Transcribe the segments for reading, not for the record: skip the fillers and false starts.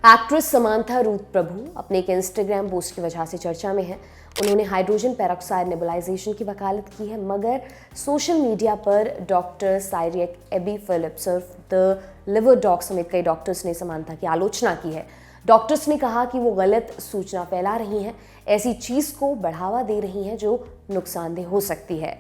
Actress Samantha Ruth प्रभु अपने एक Instagram post की वजह से चर्चा में है। उन्होंने हाइड्रोजन पेरोक्साइड नेबुलाइजेशन की वकालत की है, मगर सोशल मीडिया पर डॉक्टर साइरियक एबी फिलिप्स और द लिवर डॉग समेत कई डॉक्टर्स ने समांथा की आलोचना की है। डॉक्टर्स ने कहा कि वो गलत सूचना फैला रही हैं, ऐसी चीज़ को बढ़ावा दे रही हैं जो नुकसानदेह हो सकती है।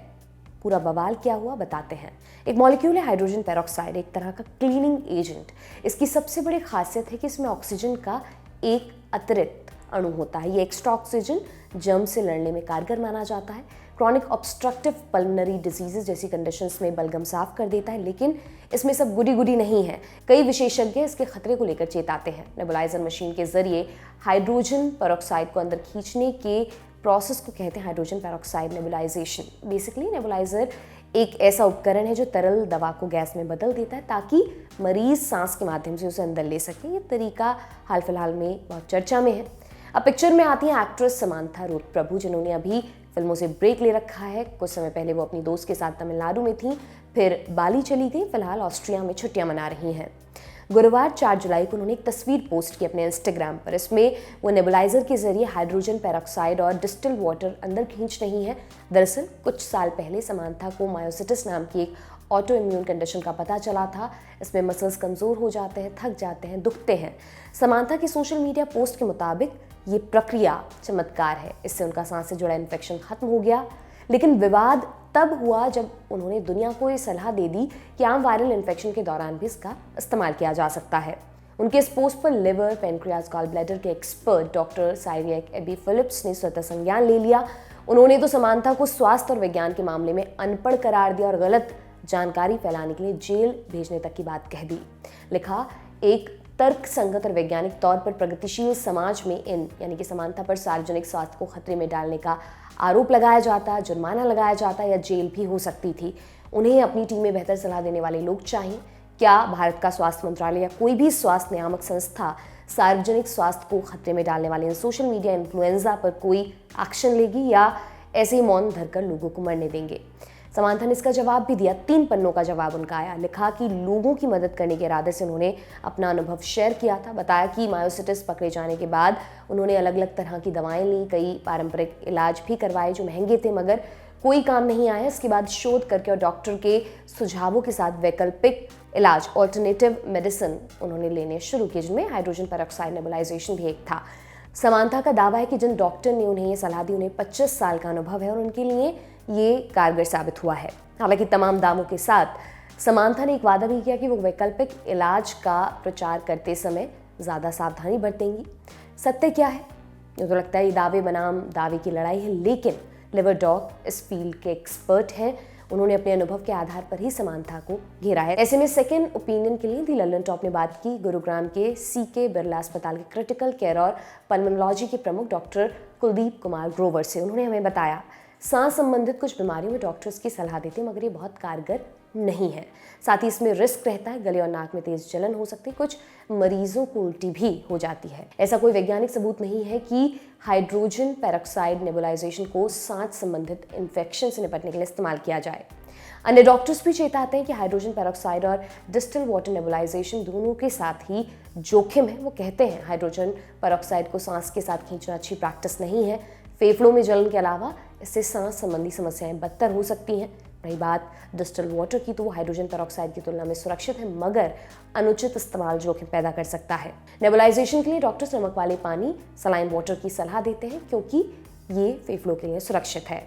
पूरा बवाल क्या हुआ बताते हैं। एक मॉलिक्यूल है हाइड्रोजन पेरोक्साइड, एक तरह का क्लीनिंग एजेंट। इसकी सबसे बड़ी खासियत है कि इसमें ऑक्सीजन का एक अतिरिक्त अणु होता है। ये एक्स्ट्रा ऑक्सीजन जर्म से लड़ने में कारगर माना जाता है। क्रॉनिक ऑब्स्ट्रक्टिव पल्मोनरी डिजीजेस जैसी कंडीशंस में बलगम साफ कर देता है, लेकिन इसमें सब गुडी गुडी नहीं है। कई विशेषज्ञ इसके खतरे को लेकर चेताते हैं। नेबुलाइजर मशीन के जरिए हाइड्रोजन पेरोक्साइड को अंदर खींचने के प्रोसेस को कहते हैं hydrogen peroxide nebulisation. Basically nebuliser एक ऐसा उपकरण है जो तरल दवा को गैस में बदल देता है ताकि मरीज सांस के माध्यम से उसे अंदर ले सके। ये तरीका हाल फिलहाल में बहुत चर्चा में है। अब पिक्चर में आती है एक्ट्रेस समांथा रूथ प्रभु, जिन्होंने अभी फिल्मों से ब्रेक ले रखा है। कुछ समय पहले वो अपनी दोस्त के साथ तमिलनाडु में थी, फिर बाली चली गई। फिलहाल ऑस्ट्रिया में छुट्टियां मना रही हैं। गुरुवार 4 जुलाई को उन्होंने एक तस्वीर पोस्ट की अपने इंस्टाग्राम पर। इसमें वो नेबुलाइजर के जरिए हाइड्रोजन पेरोक्साइड और डिस्टिल वाटर अंदर खींच रही हैं। दरअसल कुछ साल पहले समांथा को मायोसिटिस नाम की एक ऑटो इम्यून कंडीशन का पता चला था। इसमें मसल्स कमज़ोर हो जाते हैं, थक जाते हैं, दुखते हैं। समांथा की सोशल मीडिया पोस्ट के मुताबिक ये प्रक्रिया चमत्कार है, इससे उनका सांस से जुड़ा इन्फेक्शन खत्म हो गया। लेकिन विवाद तब हुआ जब उन्होंने दुनिया को ये सलाह दे दी कि आम वायरल इन्फेक्शन के दौरान भी इसका इस्तेमाल किया जा सकता है। उनके इस पोस्ट पर लिवर, पेनक्रियाज, गॉल ब्लैडर के एक्सपर्ट डॉक्टर साइरियक एबी फिलिप्स ने स्वतः संज्ञान ले लिया। उन्होंने तो समांथा को स्वास्थ्य और विज्ञान के मामले में अनपढ़ करार दिया और गलत जानकारी फैलाने के लिए जेल भेजने तक की बात कह दी। लिखा, एक तर्क संगत और वैज्ञानिक तौर पर प्रगतिशील समाज में इन यानी कि समांथा पर सार्वजनिक स्वास्थ्य को खतरे में डालने का आरोप लगाया जाता, जुर्माना लगाया जाता या जेल भी हो सकती थी। उन्हें अपनी टीम में बेहतर सलाह देने वाले लोग चाहिए। क्या भारत का स्वास्थ्य मंत्रालय या कोई भी स्वास्थ्य नियामक संस्था सार्वजनिक स्वास्थ्य को खतरे में डालने वाले इन सोशल मीडिया इन्फ्लुएंजा पर कोई एक्शन लेगी या ऐसे ही मौन धरकर लोगों को मरने देंगे? समांथा ने इसका जवाब भी दिया। 3 पन्नों का जवाब उनका आया। लिखा कि लोगों की मदद करने के इरादे से उन्होंने अपना अनुभव शेयर किया था। बताया कि मायोसिटिस पकड़े जाने के बाद उन्होंने अलग अलग तरह की दवाएं ली, कई पारंपरिक इलाज भी करवाए जो महंगे थे, मगर कोई काम नहीं आया। इसके बाद शोध करके और डॉक्टर के सुझावों के साथ वैकल्पिक इलाज, ऑल्टरनेटिव मेडिसिन उन्होंने लेने शुरू किए, जिनमें हाइड्रोजन पेरोक्साइड नेबुलाइजेशन भी एक था। समांथा का दावा है कि जिन डॉक्टर ने उन्हें ये सलाह दी उन्हें 25 साल का अनुभव है और उनके लिए ये कारगर साबित हुआ है। हालांकि तमाम दावों के साथ समांथा ने एक वादा भी किया कि वो वैकल्पिक इलाज का प्रचार करते समय ज़्यादा सावधानी बरतेंगी। सत्य क्या है? मुझे तो लगता है ये दावे बनाम दावे की लड़ाई है, लेकिन लिवर डॉग इस फील्ड के एक्सपर्ट हैं। उन्होंने अपने अनुभव के आधार पर ही समांथा को घेरा है। ऐसे में सेकेंड ओपिनियन के लिए दी लंदन टॉप ने बात की गुरुग्राम के CK बिरला अस्पताल के क्रिटिकल केयर और पल्मोनोलॉजी के प्रमुख डॉक्टर कुलदीप कुमार ग्रोवर से। उन्होंने हमें बताया, सांस संबंधित कुछ बीमारियों में डॉक्टर्स की सलाह देते हैं, मगर ये बहुत कारगर नहीं है। साथ ही इसमें रिस्क रहता है, गले और नाक में तेज जलन हो सकती है, कुछ मरीजों को उल्टी भी हो जाती है। ऐसा कोई वैज्ञानिक सबूत नहीं है कि हाइड्रोजन पेरोक्साइड नेबुलाइजेशन को सांस संबंधित इन्फेक्शन से निपटने के लिए इस्तेमाल किया जाए। अन्य डॉक्टर्स भी चेताते हैं कि हाइड्रोजन पेरोक्साइड और डिस्टिल वाटर नेबुलाइजेशन दोनों के साथ ही जोखिम है। वो कहते हैं हाइड्रोजन पेरोक्साइड को सांस के साथ खींचना अच्छी प्रैक्टिस नहीं है। फेफड़ों में जलन के अलावा इससे सांस संबंधी समस्याएं बदतर हो सकती हैं। रही बात डिस्टिल वाटर की, तो वो हाइड्रोजन पेरोक्साइड की तुलना में सुरक्षित है, मगर अनुचित इस्तेमाल जोखिम पैदा कर सकता है। नेबुलाइजेशन के लिए डॉक्टर्स नमक वाले पानी, सलाइन वाटर की सलाह देते हैं क्योंकि ये फेफड़ों के लिए सुरक्षित है।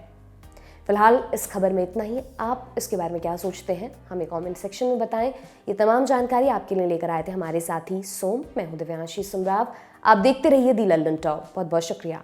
फिलहाल इस खबर में इतना ही। आप इसके बारे में क्या सोचते हैं हमें कमेंट सेक्शन में बताएं। ये तमाम जानकारी आपके लिए लेकर आए थे हमारे साथी सोम। मैं हूं दिव्यांशी सुमराव। आप देखते रहिए दी लंदन टॉप। बहुत बहुत शुक्रिया।